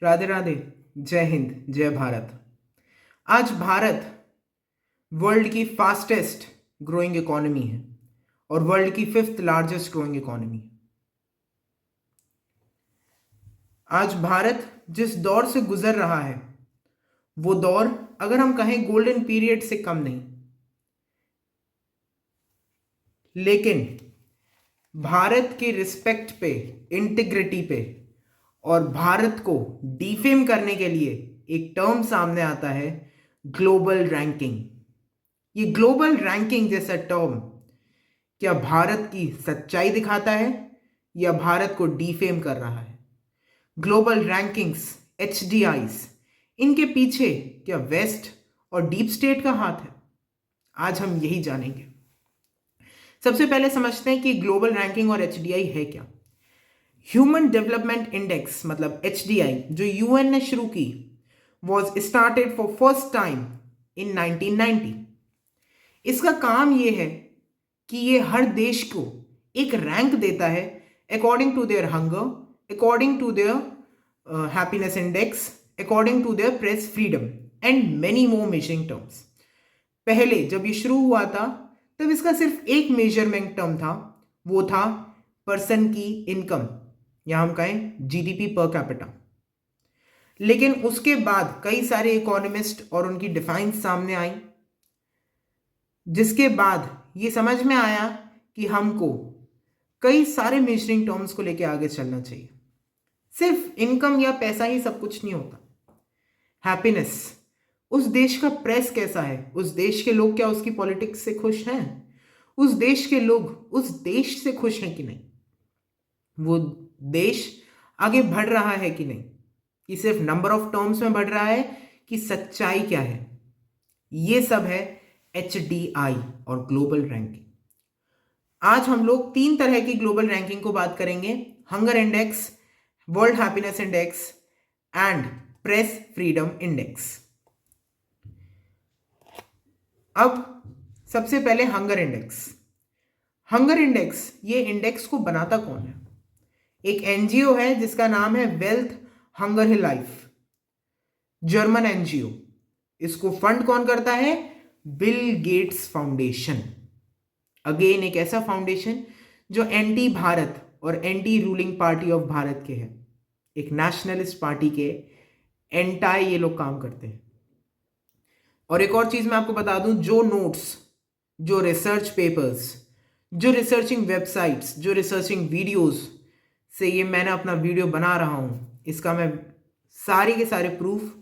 राधे राधे। जय हिंद, जय भारत। आज भारत वर्ल्ड की फास्टेस्ट ग्रोइंग इकोनॉमी है और वर्ल्ड की फिफ्थ लार्जेस्ट ग्रोइंग इकोनॉमी। आज भारत जिस दौर से गुजर रहा है वो दौर, अगर हम कहें, गोल्डन पीरियड से कम नहीं। लेकिन भारत की रिस्पेक्ट पे, इंटीग्रिटी पे और भारत को डिफेम करने के लिए एक टर्म सामने आता है, ग्लोबल रैंकिंग। ये ग्लोबल रैंकिंग जैसा टर्म क्या भारत की सच्चाई दिखाता है या भारत को डिफेम कर रहा है? ग्लोबल रैंकिंग्स, एचडीआईज, इनके पीछे क्या वेस्ट और डीप स्टेट का हाथ है? आज हम यही जानेंगे। सबसे पहले समझते हैं कि ग्लोबल रैंकिंग और एचडीआई है क्या। ह्यूमन डेवलपमेंट इंडेक्स मतलब एचडीआई, जो यूएन ने शुरू की, was started for first time in 1990। इसका काम यह है कि ये हर देश को एक रैंक देता है according to their hunger, according to their happiness index, according to their press freedom and many more measuring terms. पहले जब ये शुरू हुआ था तब इसका सिर्फ एक मेजरमेंट टर्म था, वो था पर्सन की इनकम, या हम कहें जीडीपी पर कैपिटा। लेकिन उसके बाद कई सारे इकोनॉमिस्ट और उनकी डिफाइंस सामने आई, जिसके बाद ये समझ में आया कि हमको कई सारे मेजरिंग टर्म्स को लेकर आगे चलना चाहिए। सिर्फ इनकम या पैसा ही सब कुछ नहीं होता। हैप्पीनेस, उस देश का प्रेस कैसा है, उस देश के लोग क्या उसकी पॉलिटिक्स से खुश हैं, उस देश के लोग उस देश से खुश हैं कि नहीं, वो देश आगे बढ़ रहा है कि नहीं, कि सिर्फ नंबर ऑफ टर्म्स में बढ़ रहा है कि सच्चाई क्या है। ये सब है एचडीआई और ग्लोबल रैंकिंग। आज हम लोग तीन तरह की ग्लोबल रैंकिंग को बात करेंगे: hunger index, world happiness index and press freedom index. अब सबसे पहले हंगर इंडेक्स। हंगर इंडेक्स, ये इंडेक्स को बनाता कौन है? एक एनजीओ है जिसका नाम है वेल्थ हंगर ही लाइफ, जर्मन एनजीओ। इसको फंड कौन करता है? Bill Gates foundation. अगेन एक ऐसा फाउंडेशन जो एंटी भारत और anti ruling party of Bharat के है, एक नेशनलिस्ट पार्टी के एंटाई ये लोग काम करते हैं। और एक और चीज मैं आपको बता दूं, जो नोट्स, जो रिसर्च पेपर्स, जो रिसर्चिंग वेबसाइट्स, जो रिसर्चिंग वीडियोस से ये मैंने अपना वीडियो बना रहा हूं, इसका मैं सारे के सारे प्रूफ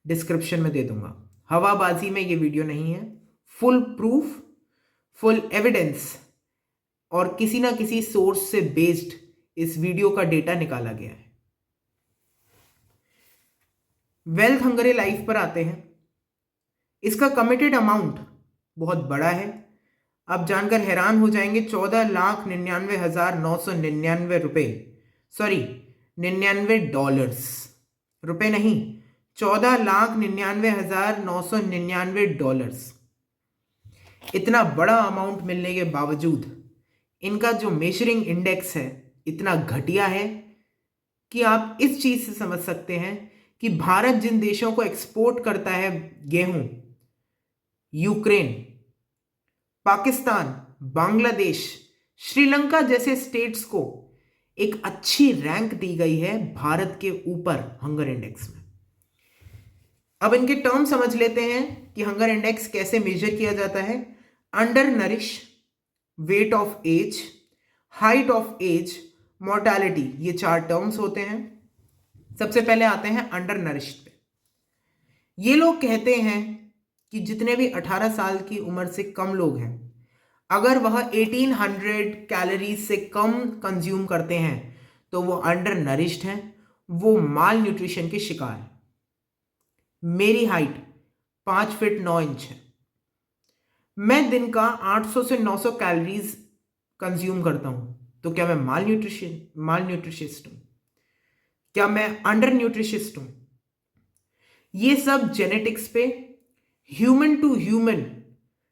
डिस्क्रिप्शन में दे दूंगा। हवाबाजी में ये वीडियो नहीं है, फुल प्रूफ, फुल एविडेंस और किसी ना किसी सोर्स से बेस्ड इस वीडियो का डेटा निकाला गया है। वेल्थ हंगर लाइफ पर आते हैं। इसका कमिटेड अमाउंट बहुत बड़ा है। आप जानकर हैरान हो जाएंगे, 14,99,999 रुपए, सॉरी 99 डॉलर्स, रुपए नहीं, 14,99,999 डॉलर्स। इतना बड़ा अमाउंट मिलने के बावजूद इनका जो मेजरिंग इंडेक्स है इतना घटिया है कि आप इस चीज से समझ सकते हैं कि भारत जिन देशों को एक्सपोर्ट करता है, गेहूं, यूक्रेन, पाकिस्तान, बांग्लादेश, श्रीलंका जैसे स्टेट्स को एक अच्छी रैंक दी गई है भारत के ऊपर हंगर इंडेक्स में। अब इनके टर्म समझ लेते हैं कि हंगर इंडेक्स कैसे मेजर किया जाता है। Under nourish, weight of age, height of age, mortality, ये चार टर्म्स होते हैं। सबसे पहले आते हैं अंडर नरिश्ड पे। ये लोग कहते हैं कि जितने भी 18 साल की उम्र से कम लोग हैं, अगर वह 1800 कैलोरीज से कम कंज्यूम करते हैं तो वो अंडर नरिश्ड हैं, वो माल न्यूट्रिशन के शिकार हैं। मेरी हाइट 5 फीट 9 इंच है। मैं दिन का 800 से 900 कैलोरीज कंज्यूम करता हूं, तो क्या मैं माल न्यूट्रिशिस्ट हूं? क्या मैं अंडर न्यूट्रिशिस्ट हूं? ये सब जेनेटिक्स पे, ह्यूमन टू ह्यूमन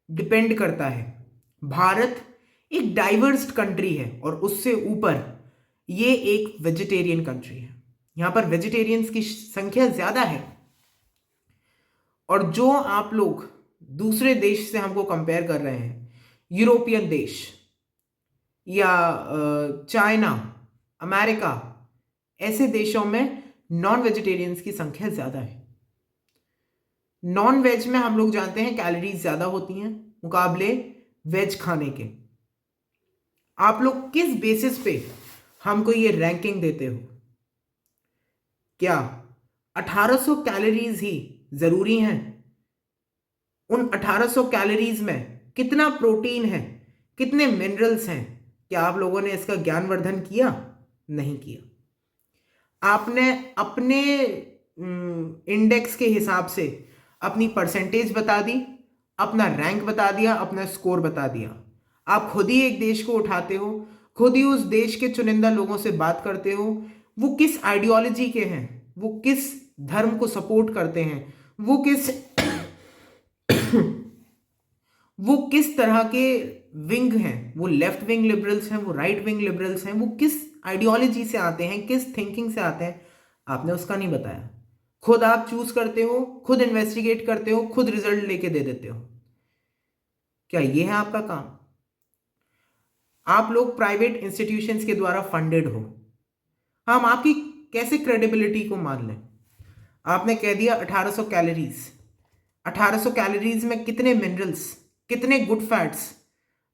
डिपेंड करता है। भारत एक डाइवर्स कंट्री है और उससे ऊपर ये एक वेजिटेरियन कंट्री है। यहां पर वेजिटेरियंस की संख्या ज्यादा है। और जो आप लोग दूसरे देश से हमको कंपेयर कर रहे हैं, यूरोपियन देश या चाइना, अमेरिका, ऐसे देशों में नॉन वेजिटेरियंस की संख्या ज्यादा है। नॉन वेज में हम लोग जानते हैं कैलोरीज ज्यादा होती हैं मुकाबले वेज खाने के। आप लोग किस बेसिस पे हमको ये रैंकिंग देते हो? क्या 1800 कैलोरीज ही जरूरी हैं? उन 1800 कैलोरीज में कितना प्रोटीन है, कितने मिनरल्स हैं? क्या आप लोगों ने इसका ज्ञानवर्धन किया? नहीं किया। आपने अपने इंडेक्स के हिसाब से अपनी परसेंटेज बता दी, अपना रैंक बता दिया, अपना स्कोर बता दिया। आप खुद ही एक देश को उठाते हो, खुद ही उस देश के चुनिंदा लोगों से बात करते हो, वो किस आइडियोलॉजी के हैं, वो किस धर्म को सपोर्ट करते हैं, वो किस तरह के विंग हैं, वो लेफ्ट विंग लिबरल्स हैं, वो राइट विंग लिबरल्स हैं, वो किस आइडियोलॉजी से आते हैं, किस थिंकिंग से आते हैं, आपने उसका नहीं बताया। खुद आप चूज करते हो, खुद इन्वेस्टिगेट करते हो, खुद रिजल्ट लेके दे देते हो। क्या ये है आपका काम? आप लोग प्राइवेट इंस्टीट्यूशंस के द्वारा फंडेड हो। हम आपकी कैसे क्रेडिबिलिटी को मान लें? आपने कह दिया 1800 कैलोरीज। 1800 कैलोरीज में कितने मिनरल्स, कितने गुड फैट्स?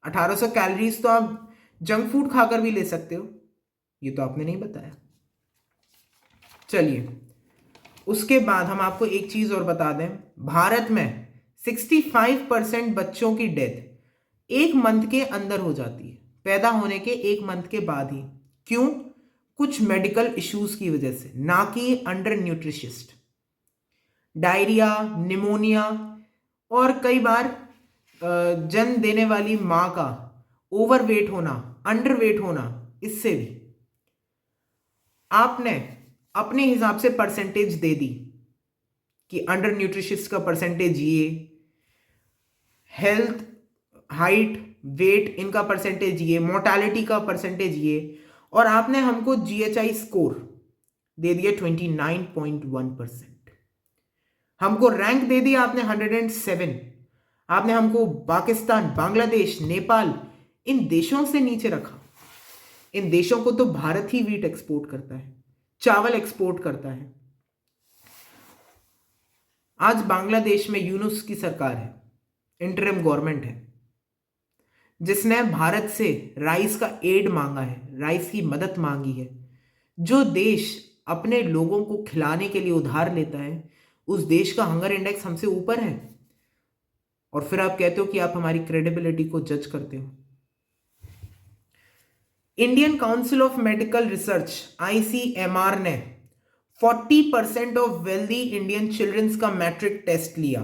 1800 कैलोरीज तो आप जंक फूड खाकर भी ले सकते हो, ये तो आपने नहीं बताया। चलिए, उसके बाद हम आपको एक चीज और बता दें, भारत में 65% बच्चों की डेथ 1 मंथ के अंदर हो जाती है, पैदा होने के 1 मंथ के बाद ही। क्यों? कुछ मेडिकल इश्यूज की वजह से, ना कि अंडर न्यूट्रिशिस्ट। डायरिया, निमोनिया, और कई बार जन्म देने वाली मां का ओवरवेट होना, अंडरवेट होना, इससे भी। आपने अपने हिसाब से परसेंटेज दे दी कि अंडर न्यूट्रिशिस्ट का परसेंटेज ये, हेल्थ, हाइट, वेट, इनका परसेंटेज ये, मोर्टालिटी का परसेंटेज ये, और आपने हमको जीएचआई स्कोर दे दिया 29.1%। हमको रैंक दे दिया आपने 107। आपने हमको पाकिस्तान, बांग्लादेश, नेपाल, इन देशों से नीचे रखा। इन देशों को तो भारत ही वीट एक्सपोर्ट करता है, चावल एक्सपोर्ट करता है। आज बांग्लादेश में यूनुस की सरकार है, इंटरिम गवर्नमेंट है, जिसने भारत से राइस का एड मांगा है, राइस की मदद मांगी है। जो देश अपने लोगों को खिलाने के लिए उधार लेता है, उस देश का हंगर इंडेक्स हमसे ऊपर है, और फिर आप कहते हो कि आप हमारी क्रेडिबिलिटी को जज करते हो। Indian council of medical research, ICMR, ने 40% ऑफ वेल्दी इंडियन चिल्ड्रंस का मैट्रिक टेस्ट लिया।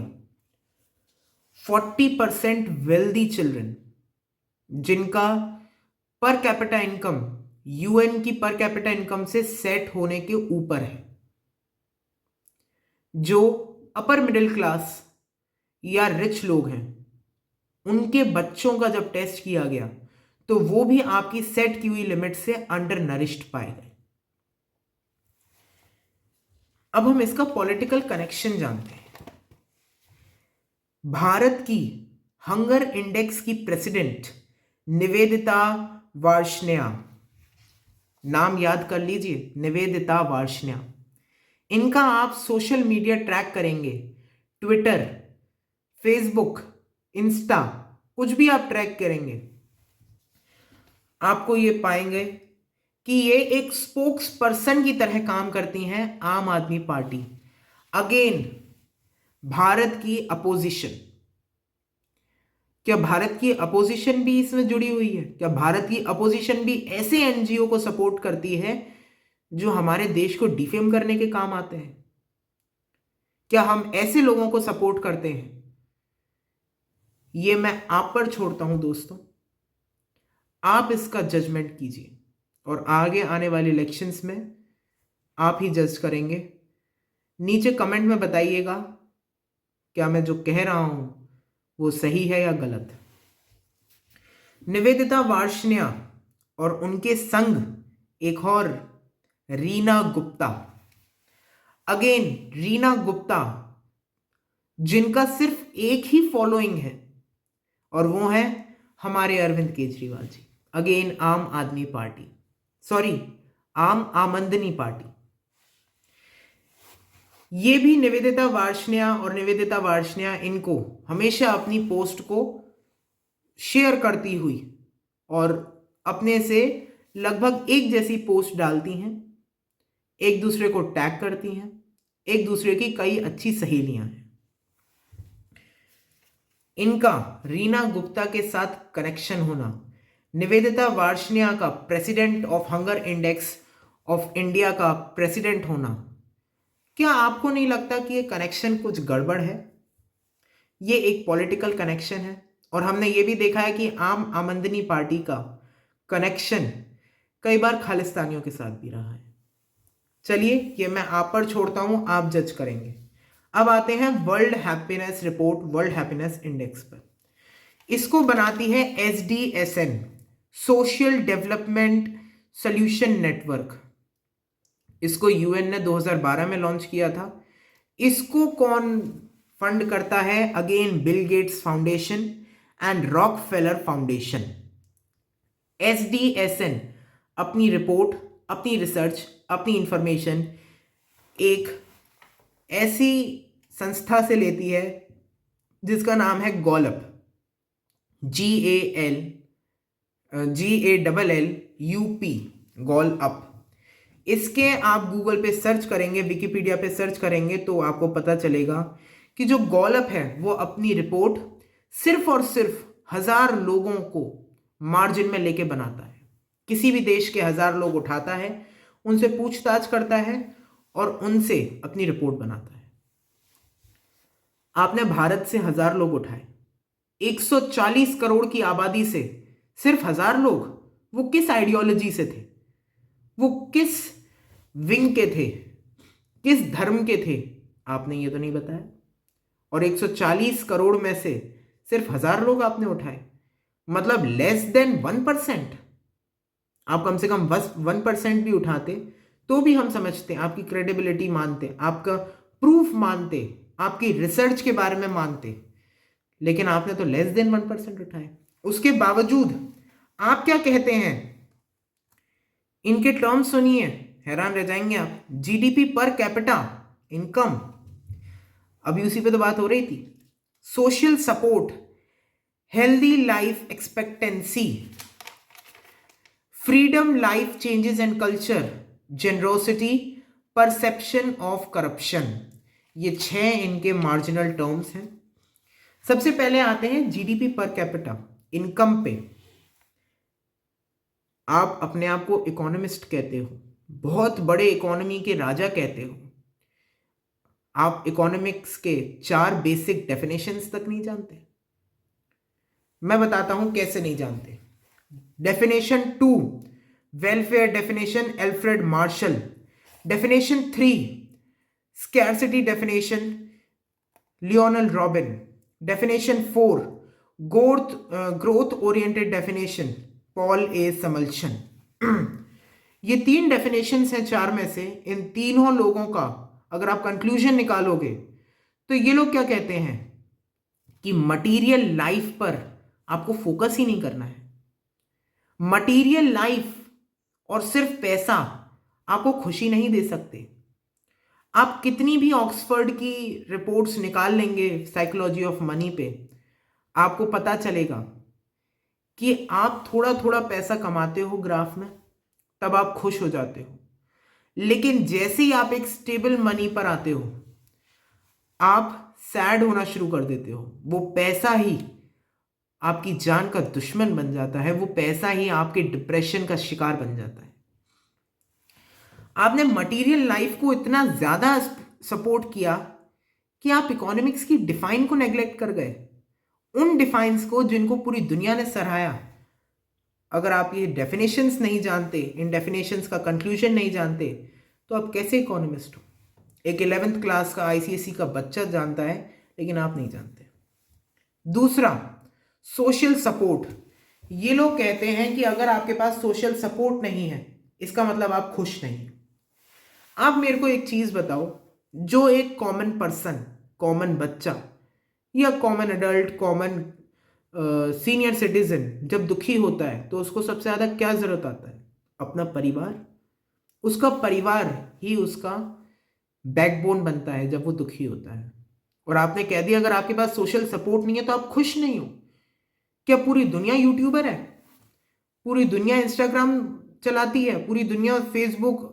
40% वेल्दी चिल्ड्रन, जिनका पर कैपिटा इनकम यूएन की पर कैपिटा इनकम से सेट होने के ऊपर है, जो अपर मिडिल क्लास या रिच लोग हैं, उनके बच्चों का जब टेस्ट किया गया तो वो भी आपकी सेट की हुई लिमिट से अंडर नरिश्ड पाए गए। अब हम इसका पॉलिटिकल कनेक्शन जानते हैं। भारत की हंगर इंडेक्स की प्रेसिडेंट निवेदिता वार्ष्णेय, नाम याद कर लीजिए, निवेदिता वार्ष्णेय। इनका आप सोशल मीडिया ट्रैक करेंगे, ट्विटर, फेसबुक, इंस्टा, कुछ भी आप ट्रैक करेंगे, आपको ये पाएंगे कि ये एक स्पोक्स पर्सन की तरह काम करती हैं आम आदमी पार्टी, अगेन भारत की अपोजिशन। क्या भारत की अपोजिशन भी इसमें जुड़ी हुई है? क्या भारत की अपोजिशन भी ऐसे एनजीओ को सपोर्ट करती है जो हमारे देश को डिफेम करने के काम आते हैं? क्या हम ऐसे लोगों को सपोर्ट करते हैं? ये मैं आप पर छोड़ता हूं दोस्तों, आप इसका जजमेंट कीजिए, और आगे आने वाले इलेक्शंस में आप ही जज करेंगे। नीचे कमेंट में बताइएगा क्या मैं जो कह रहा हूं वो सही है या गलत। निवेदिता वार्ष्णेय और उनके संग एक और रीना गुप्ता, अगेन रीना गुप्ता, जिनका सिर्फ एक ही फॉलोइंग है और वो है हमारे अरविंद केजरीवाल जी। अगेन आम आदमी पार्टी, सॉरी आम आमदनी पार्टी। ये भी निवेदिता वार्ष्णेय इनको हमेशा अपनी पोस्ट को शेयर करती हुई और अपने से लगभग एक जैसी पोस्ट डालती हैं, एक दूसरे को टैग करती हैं, एक दूसरे की कई अच्छी सहेलियां हैं। इनका रीना गुप्ता के साथ कनेक्शन होना, निवेदिता वार्ष्णेय का president of hunger index of India का प्रेसिडेंट होना, क्या आपको नहीं लगता कि ये कनेक्शन कुछ गड़बड़ है? ये एक पॉलिटिकल कनेक्शन है और हमने ये भी देखा है कि आम आमदनी पार्टी का कनेक्शन कई बार खालिस्तानियों के साथ भी रहा है। चलिए ये मैं आप पर छोड़ता हूं, आप जज करेंगे। अब आते हैं world happiness report, world happiness index पर। इसको बनाती है SDSN, social development solution network. इसको UN ने 2012 में लॉन्च किया था। इसको कौन फंड करता है? Again Bill Gates foundation and Rockefeller foundation. SDSN अपनी रिपोर्ट, अपनी रिसर्च, अपनी इंफॉर्मेशन एक ऐसी संस्था से लेती है जिसका नाम है गॉलअप, GALLUP, गॉलअप। इसके आप गूगल पे सर्च करेंगे, विकिपीडिया पे सर्च करेंगे तो आपको पता चलेगा कि जो गॉलअप है वो अपनी रिपोर्ट सिर्फ और सिर्फ 1000 लोगों को मार्जिन में लेके बनाता है। किसी भी देश के 1000 लोग उठाता है, उनसे पूछताछ करता है और उनसे अपनी रिपोर्ट बनाता है। आपने भारत से 1000 लोग उठाए, 140 करोड़ की आबादी से सिर्फ 1000 लोग, वो किस आइडियोलॉजी से थे, वो किस विंग के थे, किस धर्म के थे, आपने ये तो नहीं बताया। और 140 करोड़ में से सिर्फ 1000 लोग आपने उठाए, मतलब लेस देन 1%। आप कम से कम 1% भी उठाते तो भी हम समझते, आपकी क्रेडिबिलिटी मानते, आपका प्रूफ मानते, आपकी रिसर्च के बारे में मानते, लेकिन आपने तो लेस देन 1% उठाए। उसके बावजूद आप क्या कहते हैं? इनके टर्म्स सुनिए, हैरान रह जाएंगे आप। GDP पर कैपिटा इनकम, अभी उसी पे तो बात हो रही थी। Social support, healthy life expectancy, freedom, life changes and culture, generosity, perception of corruption. ये 6 इनके मार्जिनल टर्म्स हैं। सबसे पहले आते हैं GDP पर कैपिटा इनकम पे। आप अपने आप को इकोनॉमिस्ट कहते हो, बहुत बड़े इकोनॉमी के राजा कहते हो, आप इकोनॉमिक्स के 4 बेसिक डेफिनेशंस तक नहीं जानते। मैं बताता हूं कैसे नहीं जानते। Definition 2, welfare definition, Alfred Marshall. Definition 3, scarcity definition, Lionel Robin. Definition 4, growth oriented definition, Paul A Samuelson. ये 3 डेफिनेशंस हैं 4 में से। इन तीनों लोगों का अगर आप कंक्लूजन निकालोगे तो ये लोग क्या कहते हैं कि मटीरियल लाइफ पर आपको फोकस ही नहीं करना है। मटीरियल लाइफ और सिर्फ पैसा आपको खुशी नहीं दे सकते। आप कितनी भी ऑक्सफोर्ड की रिपोर्ट्स निकाल लेंगे साइकोलॉजी ऑफ मनी पे, आपको पता चलेगा कि आप थोड़ा थोड़ा पैसा कमाते हो ग्राफ में, तब आप खुश हो जाते हो, लेकिन जैसे ही आप एक स्टेबल मनी पर आते हो, आप सैड होना शुरू कर देते हो। वो पैसा ही आपकी जान का दुश्मन बन जाता है, वो पैसा ही आपके डिप्रेशन का शिकार बन जाता है। आपने मटेरियल लाइफ को इतना ज्यादा सपोर्ट किया कि आप इकोनॉमिक्स की डिफाइन को नेग्लेक्ट कर गए, उन डिफाइंस को जिनको पूरी दुनिया ने सराहाया। अगर आप ये डेफिनेशंस नहीं जानते, इन डेफिनेशंस का कंक्लूजन नहीं जानते, तो आप कैसे इकोनॉमिस्ट हो? एक 11th क्लास का ICSE का बच्चा जानता है, लेकिन आप नहीं जानते। दूसरा, सोशल सपोर्ट। ये लोग कहते हैं कि अगर आपके पास सोशल सपोर्ट नहीं है, इसका मतलब आप खुश नहीं। आप मेरे को एक चीज बताओ, जो एक कॉमन पर्सन, कॉमन बच्चा या common adult, common senior citizen जब दुखी होता है तो उसको सबसे ज़्यादा क्या ज़रूरत आता है? अपना परिवार। उसका परिवार ही उसका बैकबोन बनता है जब वो दुखी होता है। और आपने कह दिया अगर आपके पास सोशल सपोर्ट नहीं है तो आप खुश नहीं हो। क्या पूरी दुनिया यूट्यूबर है? पूरी दुनिया इंस्टाग्राम चलाती है? पूरी दुनिया फेसबुक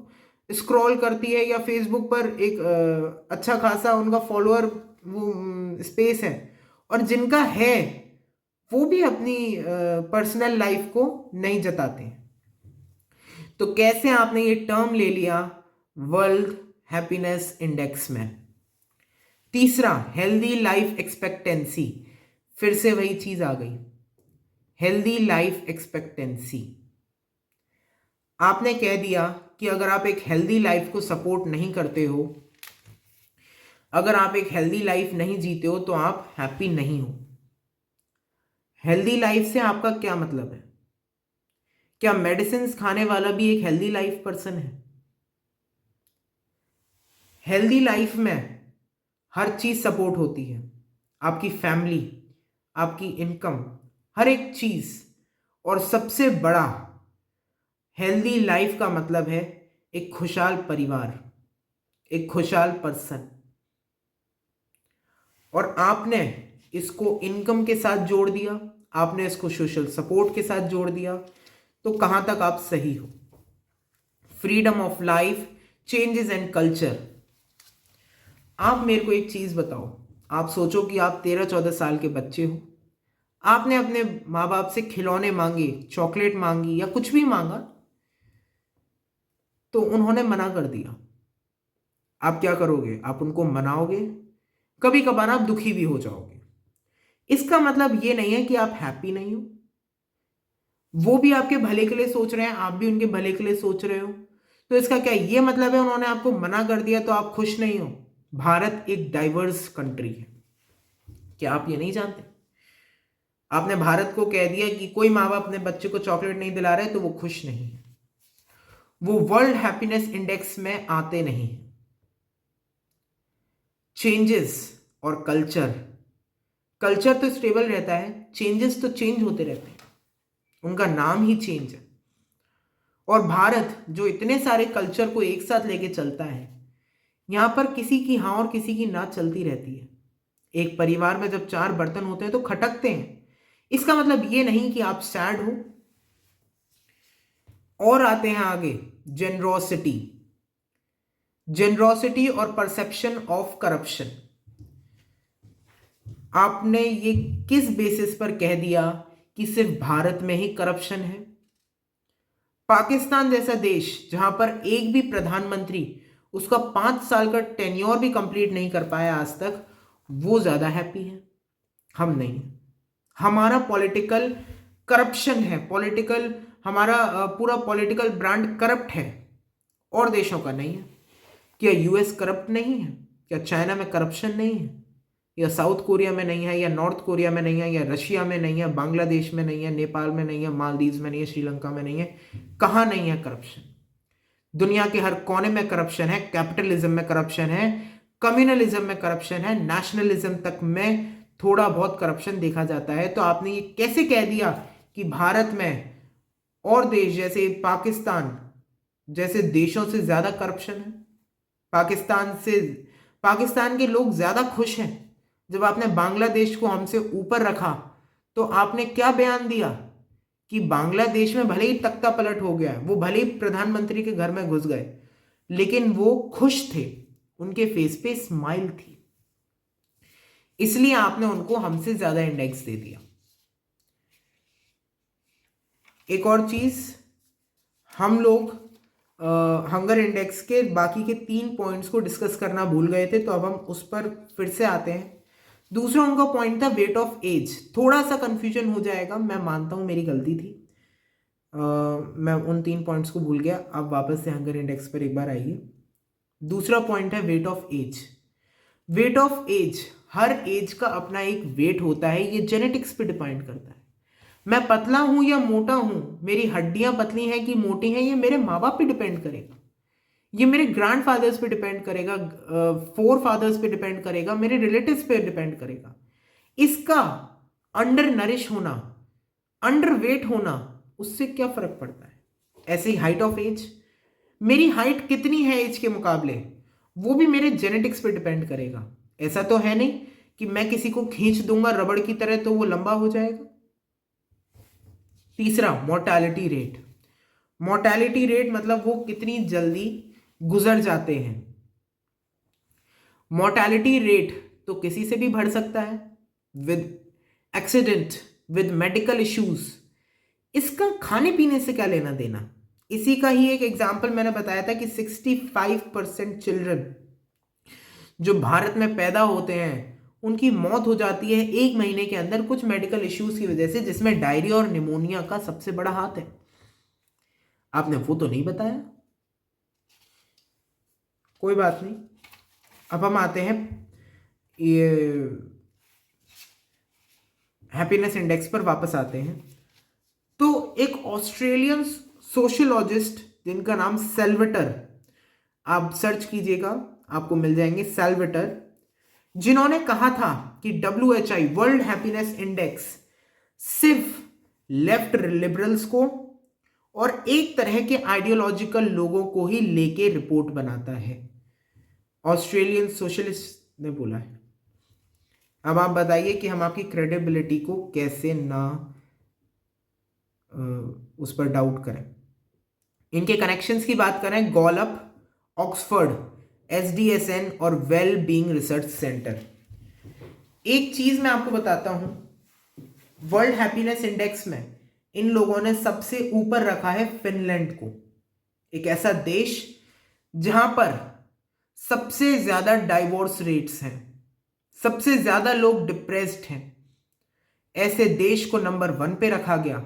स्क्रॉल करती है या फेसबुक पर एक अच्छा खासा उनका फॉलोअर वो स्पेस है, और जिनका है वो भी अपनी पर्सनल लाइफ को नहीं जताते? तो कैसे आपने ये टर्म ले लिया वर्ल्ड हैप्पीनेस इंडेक्स में? तीसरा, हेल्दी लाइफ एक्सपेक्टेंसी। फिर से वही चीज आ गई, हेल्दी लाइफ एक्सपेक्टेंसी। आपने कह दिया कि अगर आप एक हेल्दी लाइफ को सपोर्ट नहीं करते हो, अगर आप एक हेल्दी लाइफ नहीं जीते हो तो आप हैप्पी नहीं हो। हेल्दी लाइफ से आपका क्या मतलब है? क्या मेडिसिन खाने वाला भी एक हेल्दी लाइफ पर्सन है? हेल्दी लाइफ में हर चीज सपोर्ट होती है, आपकी फैमिली, आपकी इनकम, हर एक चीज। और सबसे बड़ा, हेल्दी लाइफ का मतलब है एक खुशहाल परिवार, एक खुशहाल पर्सन। और आपने इसको इनकम के साथ जोड़ दिया, आपने इसको सोशल सपोर्ट के साथ जोड़ दिया, तो कहां तक आप सही हो? Freedom of life, changes and culture. आप मेरे को एक चीज बताओ, आप सोचो कि आप 13-14 साल के बच्चे हो, आपने अपने माँ बाप से खिलौने मांगे, चॉकलेट मांगी या कुछ भी मांगा, तो उन्होंने मना कर दिया। आप क्या करोगे? आप उनको मनाओगे, कभी कभार आप दुखी भी हो जाओगे। इसका मतलब ये नहीं है कि आप हैप्पी नहीं हो। वो भी आपके भले के लिए सोच रहे हैं, आप भी उनके भले के लिए सोच रहे हो। तो इसका क्या ये मतलब है उन्होंने आपको मना कर दिया तो आप खुश नहीं हो? भारत एक डाइवर्स कंट्री है, क्या आप ये नहीं जानते? आपने भारत को कह दिया कि कोई माँ बाप अपने बच्चे को चॉकलेट नहीं दिला रहे तो वो खुश नहीं है, वो वर्ल्ड हैप्पीनेस इंडेक्स में आते नहीं। चेंजेस और कल्चर, कल्चर तो स्टेबल रहता है, चेंजेस तो चेंज होते रहते हैं, उनका नाम ही चेंज है। और भारत जो इतने सारे कल्चर को एक साथ लेके चलता है, यहां पर किसी की हाँ और किसी की ना चलती रहती है। एक परिवार में जब 4 बर्तन होते हैं तो खटकते हैं। इसका मतलब ये नहीं कि आप सैड हो। और आते हैं आगे, जेनरोसिटी। जेनरोसिटी और परसेप्शन ऑफ करप्शन। आपने ये किस बेसिस पर कह दिया कि सिर्फ भारत में ही करप्शन है? पाकिस्तान जैसा देश जहां पर एक भी प्रधानमंत्री उसका 5 साल का टेन्योर भी कंप्लीट नहीं कर पाया आज तक, वो ज्यादा हैप्पी है, हम नहीं। हमारा पॉलिटिकल करप्शन है, पॉलिटिकल हमारा पूरा पॉलिटिकल ब्रांड करप्ट है, और देशों का नहीं है। क्या यूएस करप्ट नहीं है? क्या चाइना में करप्शन नहीं है? या साउथ कोरिया में नहीं है, या नॉर्थ कोरिया में नहीं है, या रशिया में नहीं है, बांग्लादेश में नहीं है, नेपाल में नहीं है, मालदीव में नहीं है, श्रीलंका में नहीं है? कहां नहीं है करप्शन? दुनिया के हर कोने में करप्शन है। कैपिटलिज्म में करप्शन है, कम्युनलिज्म में करप्शन है, नेशनलिज्म तक में थोड़ा बहुत करप्शन देखा जाता है। तो आपने ये कैसे कह दिया कि भारत में और देश जैसे पाकिस्तान जैसे देशों से ज्यादा करप्शन है? पाकिस्तान के लोग ज्यादा खुश हैं। जब आपने बांग्लादेश को हमसे ऊपर रखा तो आपने क्या बयान दिया कि बांग्लादेश में भले ही तख्ता पलट हो गया, वो भले ही प्रधानमंत्री के घर में घुस गए, लेकिन वो खुश थे, उनके फेस पे स्माइल थी। इसलिए आपने उनको हमसे ज्यादा इंडेक्स दे दिया। एक और चीज, हम लोग हंगर इंडेक्स के बाकी के 3 पॉइंट्स को डिस्कस करना भूल गए थे, तो अब हम उस पर फिर से आते हैं। दूसरा उनका पॉइंट था वेट ऑफ एज। थोड़ा सा कंफ्यूजन हो जाएगा, मैं मानता हूं मेरी गलती थी, मैं उन 3 पॉइंट्स को भूल गया। आप वापस से हंगर इंडेक्स पर एक बार आइए। दूसरा पॉइंट है weight of age. Weight of age, हर एज का अपना एक वेट होता है, ये जेनेटिक्स पे डिपेंड करता है। मैं पतला हूं या मोटा हूं, मेरी हड्डियां पतली हैं कि मोटी हैं, ये मेरे माँ बाप पे डिपेंड करेगा। ये मेरे ग्रैंड फादर्स पे डिपेंड करेगा, फोर फादर्स पे डिपेंड करेगा, मेरे रिलेटिव्स पे डिपेंड करेगा। इसका अंडर नरिश होना, अंडर वेट होना, उससे क्या फर्क पड़ता है? ऐसे ही हाइट ऑफ एज, मेरी हाइट कितनी है एज के मुकाबले, वो भी मेरे जेनेटिक्स पे डिपेंड करेगा। ऐसा तो है नहीं कि मैं किसी को खींच दूंगा रबड़ की तरह तो वो लंबा हो जाएगा। तीसरा, मोर्टालिटी रेट। मोर्टालिटी रेट मतलब वो कितनी जल्दी गुजर जाते हैं। मोर्टालिटी रेट तो किसी से भी बढ़ सकता है, with accident, with medical issues. इसका खाने पीने से क्या लेना देना? इसी का ही एक एग्जाम्पल मैंने बताया था कि 65% चिल्ड्रन जो भारत में पैदा होते हैं उनकी मौत हो जाती है 1 महीने के अंदर कुछ मेडिकल इश्यूज की वजह से, जिसमें डायरिया और निमोनिया का सबसे बड़ा हाथ है। आपने वो तो नहीं बताया, कोई बात नहीं। अब हम आते हैं ये हैप्पीनेस इंडेक्स पर वापस आते हैं। तो एक ऑस्ट्रेलियन सोशियोलॉजिस्ट जिनका नाम सेल्वेटर, आप सर्च कीजिएगा आपको मिल जाएंगे सेल्वेटर, जिन्होंने कहा था कि WHI वर्ल्ड हैप्पीनेस इंडेक्स सिर्फ लेफ्ट लिबरल्स को और एक तरह के आइडियोलॉजिकल लोगों को ही लेके रिपोर्ट बनाता है। ऑस्ट्रेलियन सोशलिस्ट ने बोला है। अब आप बताइए कि हम आपकी क्रेडिबिलिटी को कैसे ना उस पर डाउट करें। इनके कनेक्शंस की बात करें, गॉलअप, ऑक्सफोर्ड, SDSN और वेल बीइंग रिसर्च सेंटर। एक चीज मैं आपको बताता हूं, वर्ल्ड हैप्पीनेस इंडेक्स में इन लोगों ने सबसे ऊपर रखा है फिनलैंड को, एक ऐसा देश जहां पर सबसे ज्यादा डाइवोर्स रेट्स हैं, सबसे ज्यादा लोग डिप्रेस्ड हैं। ऐसे देश को नंबर 1 पे रखा गया।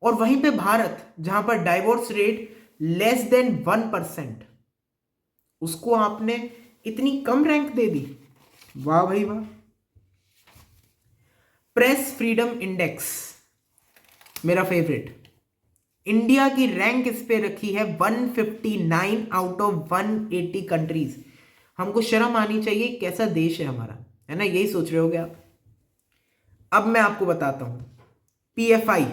और वहीं पे भारत, जहां पर डाइवोर्स रेट लेस देन 1%, उसको आपने इतनी कम रैंक दे दी। वाह भाई वाह। प्रेस फ्रीडम इंडेक्स मेरा फेवरेट, इंडिया की रैंक इस पे रखी है 159 आउट ऑफ 180 कंट्रीज। हमको शर्म आनी चाहिए, कैसा देश है हमारा, है ना? यही सोच रहे होगे आप। अब मैं आपको बताता हूं, PFI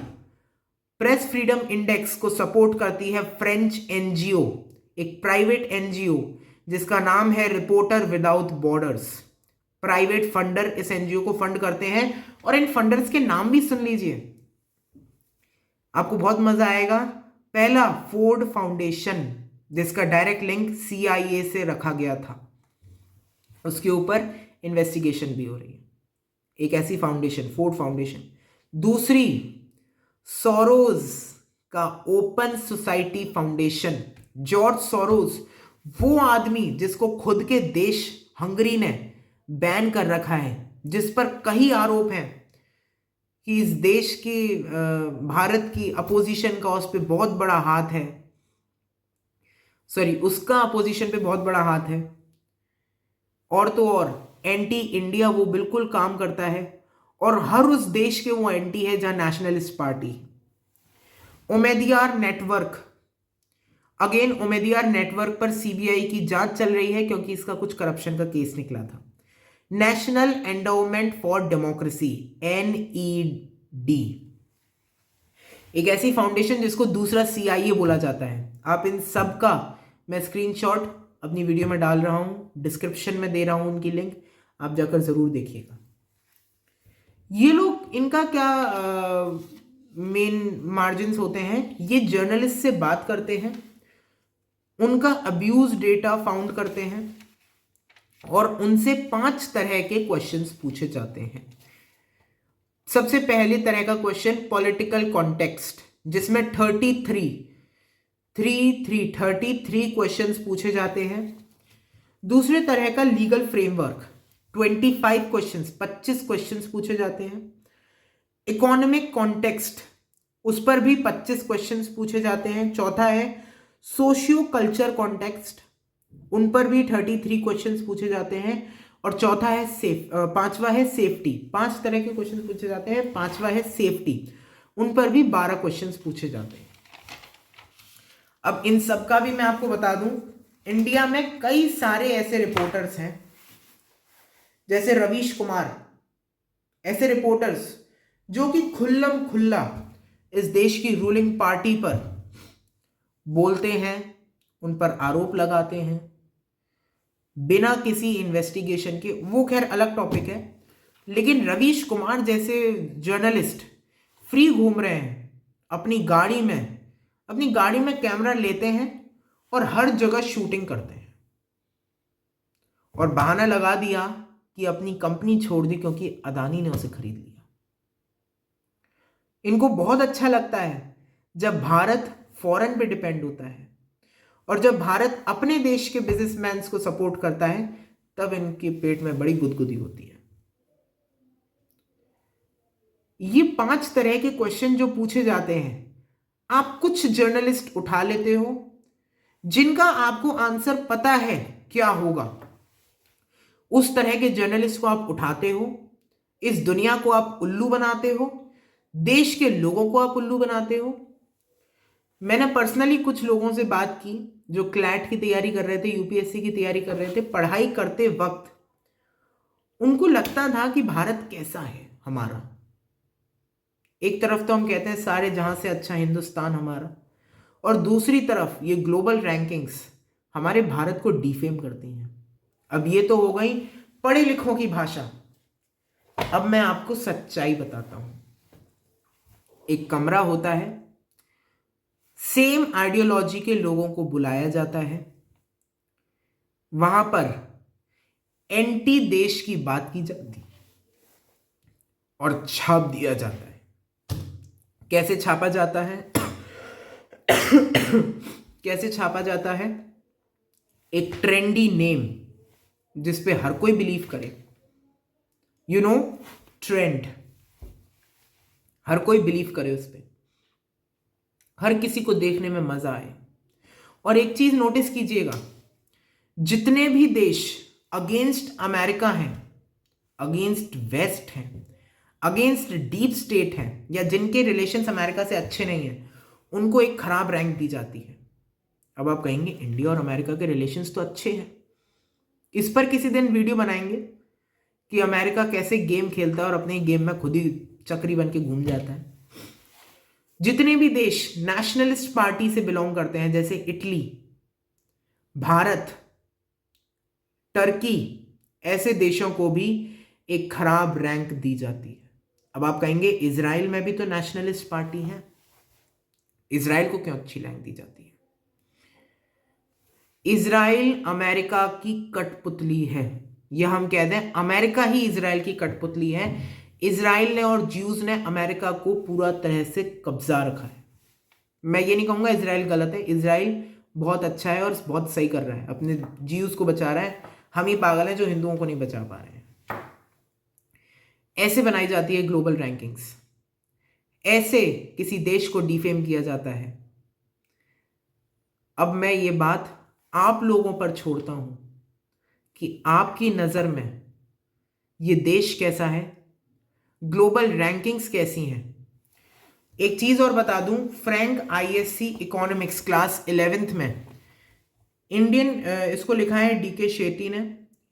प्रेस फ्रीडम इंडेक्स को सपोर्ट करती है फ्रेंच NGO, एक प्राइवेट NGO जिसका नाम है reporter without borders. Private funder इस NGO को फंड करते हैं और इन फंडर्स के नाम भी सुन लीजिए, आपको बहुत मजा आएगा। पहला, फोर्ड फाउंडेशन, जिसका डायरेक्ट लिंक CIA से रखा गया था, उसके ऊपर इन्वेस्टिगेशन भी हो रही है। एक ऐसी फाउंडेशन, फोर्ड फाउंडेशन। दूसरी, सोरोज का open society foundation. George sorrows, वो आदमी जिसको खुद के देश हंगरी ने बैन कर रखा है, जिस पर कई आरोप हैं कि इस देश की भारत की अपोजिशन का उस पर बहुत बड़ा हाथ है, सॉरी उसका अपोजिशन पे बहुत बड़ा हाथ है। और तो और एंटी इंडिया वो बिल्कुल काम करता है, और हर उस देश के वो एंटी है जहां नेशनलिस्ट पार्टी। उमेदियार नेटवर्क, अगेन उमेदियार नेटवर्क पर CBI की जांच चल रही है क्योंकि इसका कुछ करप्शन का केस निकला था। National endowment for democracy, NED, एक ऐसी फाउंडेशन जिसको दूसरा CIA बोला जाता है। आप इन सब का मैं स्क्रीनशॉट अपनी वीडियो में डाल रहा हूं, डिस्क्रिप्शन में दे रहा हूं उनकी लिंक, आप जाकर जरूर देखिएगा। ये लोग, इनका क्या मेन मार्जिन्स होते हैं, ये जर्नलिस्ट से बात करते हैं, उनका अब्यूज डेटा फाउंड करते हैं और उनसे 5 तरह के क्वेश्चंस पूछे जाते हैं। सबसे पहले तरह का क्वेश्चन पॉलिटिकल कॉन्टेक्स्ट, जिसमें 33 क्वेश्चंस पूछे जाते हैं। दूसरे तरह का लीगल फ्रेमवर्क, 25 क्वेश्चंस, 25 क्वेश्चंस पूछे जाते हैं। इकोनॉमिक कॉन्टेक्स्ट, उस पर भी 25 क्वेश्चंस पूछे जाते हैं। चौथा है सोशियो कल्चर कॉन्टेक्स्ट, उन पर भी 33 क्वेश्चंस पूछे जाते हैं। और चौथा है पांचवा है सेफ्टी, 5 तरह के क्वेश्चंस पूछे जाते हैं। पांचवा है सेफ्टी, उन पर भी 12 क्वेश्चंस पूछे जाते हैं। अब इन सब का भी मैं आपको बता दूं, इंडिया में कई सारे ऐसे रिपोर्टर्स हैं जैसे रवीश कुमार, ऐसे रिपोर्टर्स जो कि खुल्लम खुल्ला इस देश की रूलिंग पार्टी पर बोलते हैं, उन पर आरोप लगाते हैं बिना किसी इन्वेस्टिगेशन के। वो खैर अलग टॉपिक है, लेकिन रवीश कुमार जैसे जर्नलिस्ट फ्री घूम रहे हैं, अपनी गाड़ी में कैमरा लेते हैं और हर जगह शूटिंग करते हैं, और बहाना लगा दिया कि अपनी कंपनी छोड़ दी क्योंकि अदानी ने उसे खरीद लिया। इनको बहुत अच्छा लगता है जब भारत फॉरेन पे डिपेंड होता है, और जब भारत अपने देश के बिजनेसमैन को सपोर्ट करता है तब इनके पेट में बड़ी गुदगुदी होती है। ये 5 तरह के क्वेश्चन जो पूछे जाते हैं, आप कुछ जर्नलिस्ट उठा लेते हो जिनका आपको आंसर पता है क्या होगा। उस तरह के जर्नलिस्ट को आप उठाते हो, इस दुनिया को आप उल्लू बनाते हो, देश के लोगों को आप उल्लू बनाते हो। मैंने पर्सनली कुछ लोगों से बात की जो क्लैट की तैयारी कर रहे थे, यूपीएससी की तैयारी कर रहे थे। पढ़ाई करते वक्त उनको लगता था कि भारत कैसा है हमारा। एक तरफ तो हम कहते हैं सारे जहां से अच्छा हिंदुस्तान हमारा, और दूसरी तरफ ये ग्लोबल रैंकिंग्स हमारे भारत को डिफेम करती हैं। अब ये तो हो गई पढ़े लिखों की भाषा। अब मैं आपको सच्चाई बताता हूं। एक कमरा होता है, सेम आइडियोलॉजी के लोगों को बुलाया जाता है, वहां पर एंटी देश की बात की जाती है और छाप दिया जाता है। कैसे छापा जाता है? कैसे छापा जाता है? एक ट्रेंडी नेम जिसपे हर कोई बिलीव करे, ट्रेंड, हर कोई बिलीव करे उस पे, हर किसी को देखने में मजा आए। और एक चीज नोटिस कीजिएगा, जितने भी देश अगेंस्ट अमेरिका हैं, अगेंस्ट वेस्ट हैं, अगेंस्ट डीप स्टेट हैं, या जिनके रिलेशंस अमेरिका से अच्छे नहीं हैं, उनको एक खराब रैंक दी जाती है। अब आप कहेंगे इंडिया और अमेरिका के रिलेशंस तो अच्छे हैं, इस पर किसी दिन वीडियो बनाएंगे कि अमेरिका कैसे गेम खेलता है और अपने गेम में खुद ही चक्री बन के घूम जाता है। जितने भी देश नेशनलिस्ट पार्टी से बिलोंग करते हैं, जैसे इटली, भारत, टर्की, ऐसे देशों को भी एक खराब रैंक दी जाती है। अब आप कहेंगे इजराइल में भी तो नेशनलिस्ट पार्टी है, इजराइल को क्यों अच्छी रैंक दी जाती है? इजराइल अमेरिका की कठपुतली है, यह हम कह दें अमेरिका ही इजराइल की कठपुतली है। इजराइल ने और ज्यूज ने अमेरिका को पूरा तरह से कब्जा रखा है। मैं ये नहीं कहूंगा इजराइल गलत है, इजराइल बहुत अच्छा है और बहुत सही कर रहा है, अपने ज्यूज को बचा रहा है। हम ही पागल हैं जो हिंदुओं को नहीं बचा पा रहे हैं। ऐसे बनाई जाती है ग्लोबल रैंकिंग्स, ऐसे किसी देश को डिफेम किया जाता है। अब मैं ये बात आप लोगों पर छोड़ता हूं कि आपकी नजर में ये देश कैसा है, ग्लोबल रैंकिंग्स कैसी हैं। एक चीज और बता दूं, Frank ISC economics class 11th में इंडियन, इसको लिखा है डीके शेट्टी ने,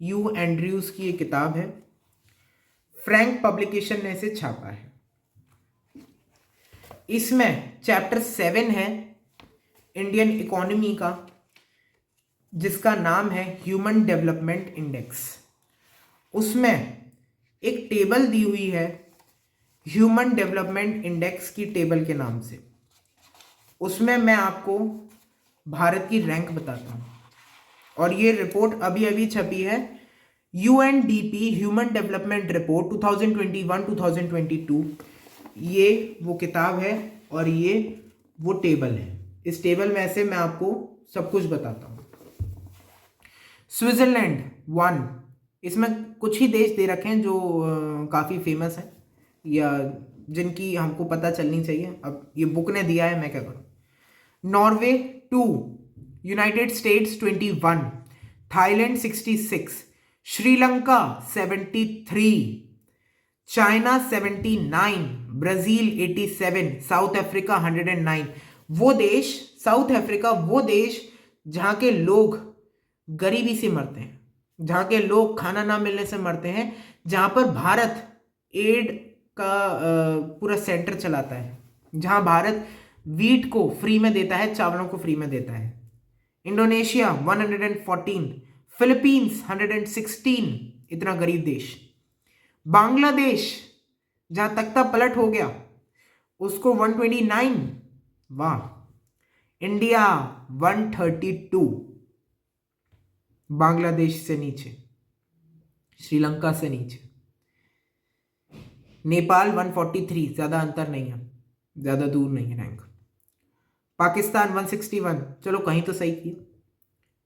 यू एंड्रयूज की ये किताब है, फ्रैंक पब्लिकेशन ने इसे छापा है। इसमें चैप्टर 7 है इंडियन इकोनॉमी का, जिसका नाम है ह्यूमन डेवलपमेंट इंडेक्स। उसमें एक टेबल दी हुई है ह्यूमन डेवलपमेंट इंडेक्स की टेबल के नाम से। उसमें मैं आपको भारत की रैंक बताता हूं, और ये रिपोर्ट अभी अभी छपी है, यूएनडीपी ह्यूमन डेवलपमेंट रिपोर्ट 2021-2022। ये वो किताब है और ये वो टेबल है। इस टेबल में से मैं आपको सब कुछ बताता हूं। स्विट्जरलैंड 1, इसमें कुछ ही देश दे रखे हैं जो काफ़ी फेमस हैं या जिनकी हमको पता चलनी चाहिए। अब ये बुक ने दिया है, मैं क्या करूं। Norway 2, United states 21, Thailand 66, Sri Lanka 73, China 79, Brazil 87, south Africa 109। वो देश, साउथ अफ्रीका वो देश जहां के लोग गरीबी से मरते हैं, जहाँ के लोग खाना ना मिलने से मरते हैं, जहाँ पर भारत एड का पूरा सेंटर चलाता है, जहाँ भारत वीट को फ्री में देता है, चावलों को फ्री में देता है। इंडोनेशिया 114, फिलीपींस 116, इतना गरीब देश। बांग्लादेश जहां तख्ता पलट हो गया उसको 129, वाह। इंडिया 132, बांग्लादेश से नीचे, श्रीलंका से नीचे। नेपाल 143, ज्यादा अंतर नहीं है, ज्यादा दूर नहीं है रैंक। पाकिस्तान 161, चलो कहीं तो सही किया।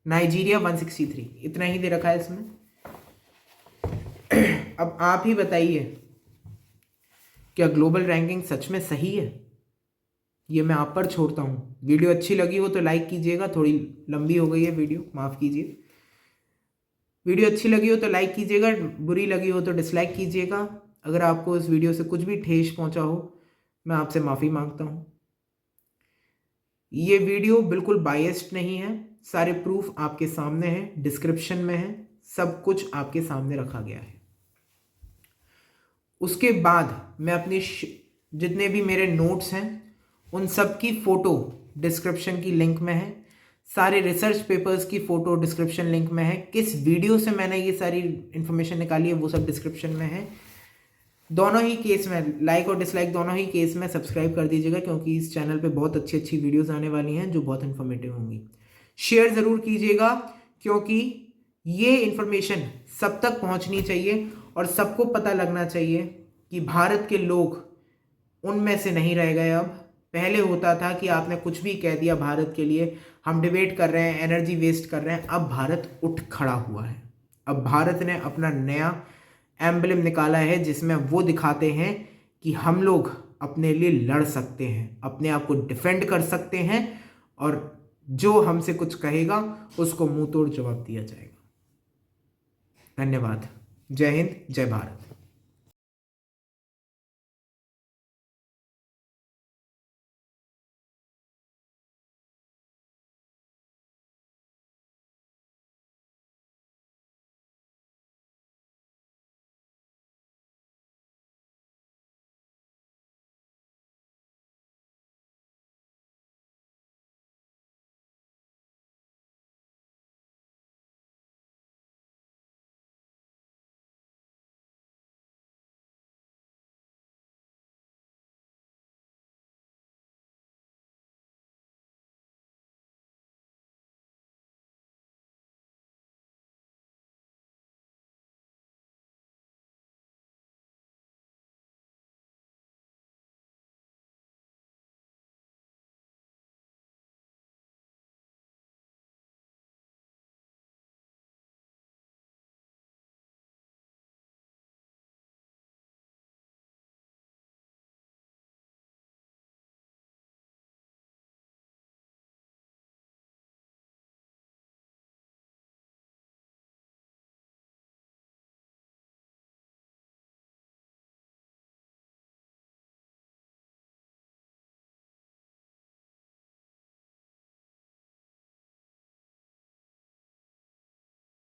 नाइजीरिया 163, इतना ही दे रखा है इसमें। अब आप ही बताइए, क्या ग्लोबल रैंकिंग सच में सही है? ये मैं आप पर छोड़ता हूँ। वीडियो अच्छी लगी हो तो लाइक कीजिएगा, थोड़ी लंबी हो गई है वीडियो, माफ़ कीजिए। वीडियो अच्छी लगी हो तो लाइक कीजिएगा, बुरी लगी हो तो डिसलाइक कीजिएगा। अगर आपको इस वीडियो से कुछ भी ठेस पहुँचा हो, मैं आपसे माफ़ी मांगता हूँ। ये वीडियो बिल्कुल बायस्ड नहीं है, सारे प्रूफ आपके सामने हैं, डिस्क्रिप्शन में है, सब कुछ आपके सामने रखा गया है। उसके बाद मैं अपने जितने भी मेरे नोट्स हैं उन सब की फ़ोटो डिस्क्रिप्शन की लिंक में है, सारे रिसर्च पेपर्स की फ़ोटो डिस्क्रिप्शन लिंक में है, किस वीडियो से मैंने ये सारी इन्फॉर्मेशन निकाली है वो सब डिस्क्रिप्शन में है। दोनों ही केस में, लाइक और डिसलाइक दोनों ही केस में सब्सक्राइब कर दीजिएगा, क्योंकि इस चैनल पे बहुत अच्छी अच्छी वीडियोस आने वाली हैं जो बहुत इन्फॉर्मेटिव होंगी। शेयर ज़रूर कीजिएगा, क्योंकि ये इन्फॉर्मेशन सब तक पहुंचनी चाहिए और सबको पता लगना चाहिए कि भारत के लोग उनमें से नहीं रह गए। अब पहले होता था कि आपने कुछ भी कह दिया भारत के लिए, हम डिबेट कर रहे हैं, एनर्जी वेस्ट कर रहे हैं। अब भारत उठ खड़ा हुआ है। अब भारत ने अपना नया एम्बलम निकाला है जिसमें वो दिखाते हैं कि हम लोग अपने लिए लड़ सकते हैं, अपने आप को डिफेंड कर सकते हैं, और जो हमसे कुछ कहेगा उसको मुंह तोड़ जवाब दिया जाएगा। धन्यवाद। जय हिंद, जय भारत।